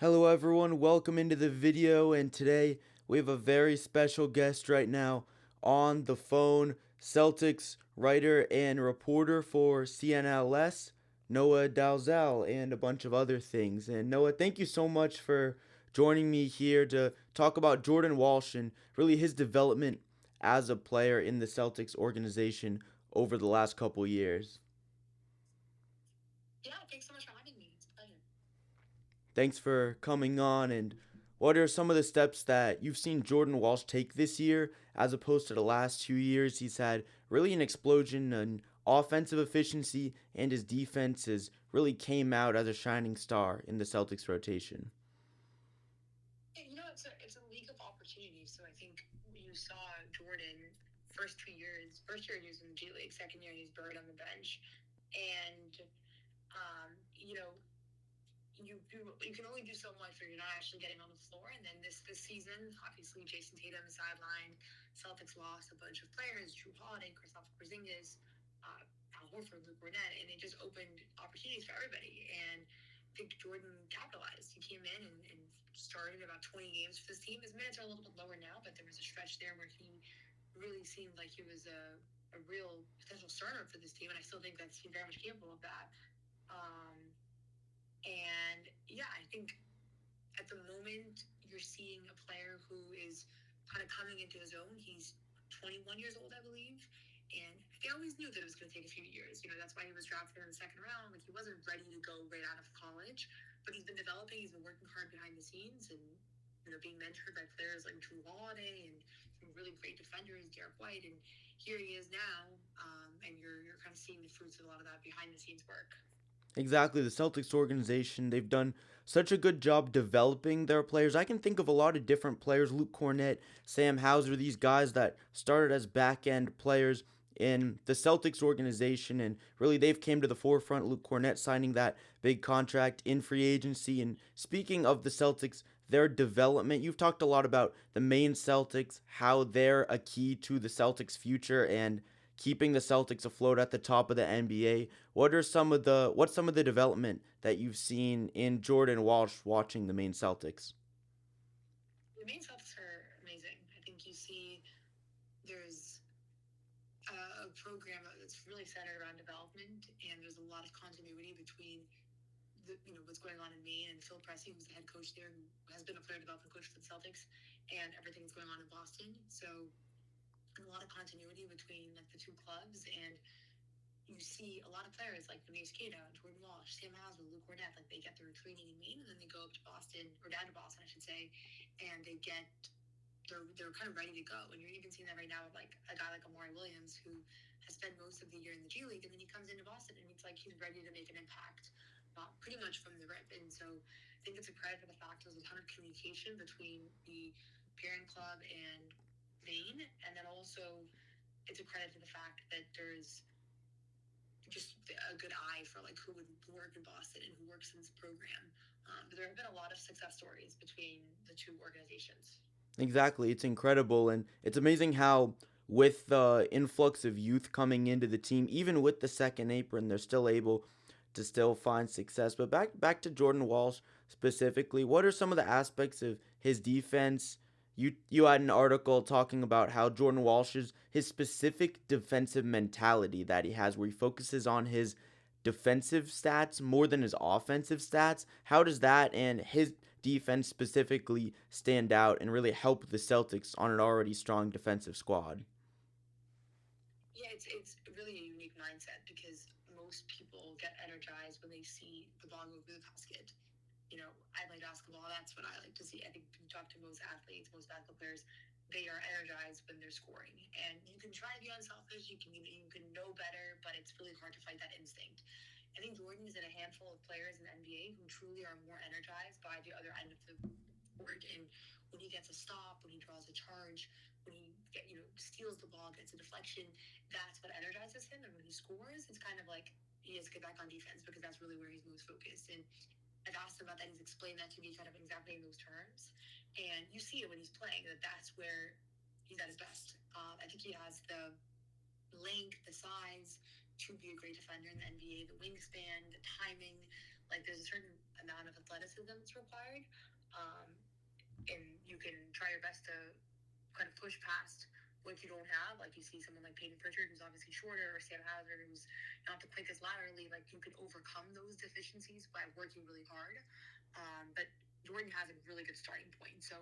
Hello everyone, welcome into the video, and today we have a very special guest right now on the phone, Celtics writer and reporter for CLNS, Noa Dalzell, and a bunch of other things. And Noah, thank you so much for joining me here to talk about Jordan Walsh and really his development as a player in the Celtics organization over the last couple years. Yeah, thanks so much for having me. It's a pleasure. Thanks for coming on. And what are some of the steps that you've seen Jordan Walsh take this year as opposed to the last 2 years? He's had really an explosion in offensive efficiency, and his defense has really came out as a shining star in the Celtics rotation. Yeah, it's a league of opportunities. So I think you saw Jordan first year he was in the G League, second year he's buried on the bench, and you know you can only do so much when you're not actually getting on the floor. And then this season, obviously Jason Tatum is sidelined. Celtics lost a bunch of players: Drew Holiday, Kristaps Porzingis, Al Horford, Luke Cornett, and it just opened opportunities for everybody. And I think Jordan capitalized. He came in and started about 20 games for this team. His minutes are a little bit lower now, but there was a stretch there where he really seemed like he was a real potential starter for this team, and I still think that's very much capable of that. Um, and yeah, I think at the moment you're seeing a player who is kind of coming into his own. He's 21 years old, I believe. And they always knew that it was going to take a few years. That's why he was drafted in the second round. Like, he wasn't ready to go right out of college, but he's been developing. He's been working hard behind the scenes and, being mentored by players like Drew Holiday and some really great defenders, Derek White. And here he is now. And you're kind of seeing the fruits of a lot of that behind the scenes work. Exactly, the Celtics organization, they've done such a good job developing their players. I can think of a lot of different players: Luke Cornett, Sam Hauser, these guys that started as back end players in the Celtics organization, and really they've came to the forefront. Luke Cornett signing that big contract in free agency. And speaking of the Celtics, their development, you've talked a lot about the main Celtics, how they're a key to the Celtics future and keeping the Celtics afloat at the top of the NBA. What's some of the development that you've seen in Jordan Walsh watching the main Celtics? The main Celtics are amazing. I think you see there's a program that's really centered around development, and there's a lot of continuity between what's going on in Maine and Phil Pressey, who's the head coach there, who has been a player development coach for the Celtics, and everything that's going on in Boston. So a lot of continuity between like the two clubs, and you see a lot of players like Denise Queta, Jordan Walsh, Sam Hauser, Luke Cornett, like they get their training in Maine and then they go up to Boston, or down to Boston, I should say, and they're kind of ready to go. And you're even seeing that right now with like a guy like Amari Williams, who has spent most of the year in the G League, and then he comes into Boston and it's like he's ready to make an impact, pretty much from the rip. And so I think it's a credit for the fact there's a ton of communication between the parent club and Maine, and then also it's a credit to the fact that there's just a good eye for like who would work in Boston and who works in this program. But there have been a lot of success stories between the two organizations. Exactly, it's incredible, and it's amazing how with the influx of youth coming into the team, even with the second apron, they're still able to still find success. But back to Jordan Walsh specifically, what are some of the aspects of his defense? You had an article talking about how Jordan Walsh's his specific defensive mentality that he has, where he focuses on his defensive stats more than his offensive stats. How does that and his defense specifically stand out and really help the Celtics on an already strong defensive squad? Yeah, it's really a unique mindset because most people get energized when they see the ball go through the basket. I play basketball. That's what I like to see. I think if you talk to most athletes, most basketball players, they are energized when they're scoring. And you can try to be unselfish. You can know better, but it's really hard to fight that instinct. I think Jordan is in a handful of players in the NBA who truly are more energized by the other end of the court. And when he gets a stop, when he draws a charge, when he steals the ball, gets a deflection, that's what energizes him. And when he scores, it's kind of like he has to get back on defense because that's really where he's most focused. And I've asked him about that. He's explained that to me kind of exactly in those terms. And you see it when he's playing that that's where he's at his best. I think he has the length, the size to be a great defender in the NBA, the wingspan, the timing. Like there's a certain amount of athleticism that's required, um, and you can try your best to kind of push past what you don't have. Like you see someone like Peyton Pritchard, who's obviously shorter, or Sam Hauser, who's not the quickest laterally. Like you can overcome those deficiencies by working really hard. But Jordan has a really good starting point. So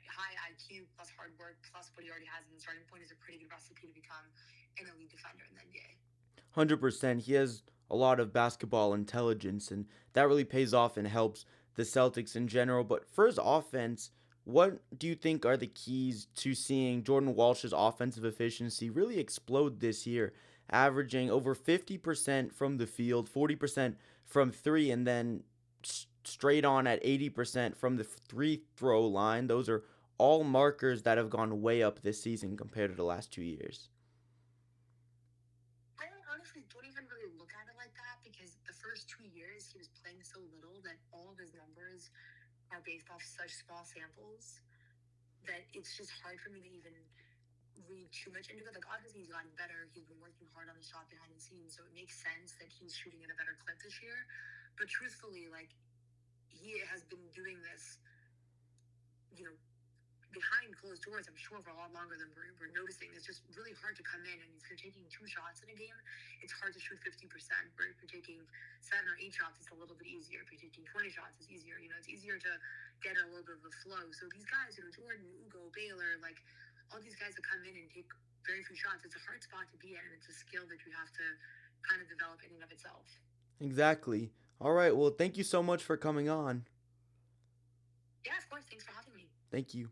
high IQ plus hard work plus what he already has in the starting point is a pretty good recipe to become an elite defender in the NBA. 100%. He has a lot of basketball intelligence, and that really pays off and helps the Celtics in general. But for his offense, what do you think are the keys to seeing Jordan Walsh's offensive efficiency really explode this year, averaging over 50% from the field, 40% from three, and then straight on at 80% from the free throw line? Those are all markers that have gone way up this season compared to the last 2 years. I honestly don't even really look at it like that because the first 2 years he was playing so little that all of his numbers are based off such small samples that it's just hard for me to even read too much into it. Like obviously he's gotten better. He's been working hard on his shot behind the scenes, so it makes sense that he's shooting at a better clip this year. But truthfully, like he has been doing this, you know, behind closed doors, I'm sure, for a lot longer than we're noticing. It's just really hard to come in, and if you're taking 2 shots in a game, it's hard to shoot 50%. Where if you're taking 7 or 8 shots, it's a little bit easier. If you're taking 20 shots, it's easier. You know, it's easier to get a little bit of a flow. So these guys, you know, Jordan, Ugo, Baylor, like all these guys that come in and take very few shots, it's a hard spot to be in, and it's a skill that you have to kind of develop in and of itself. Exactly. All right. Well, thank you so much for coming on. Yeah, of course. Thanks for having me. Thank you.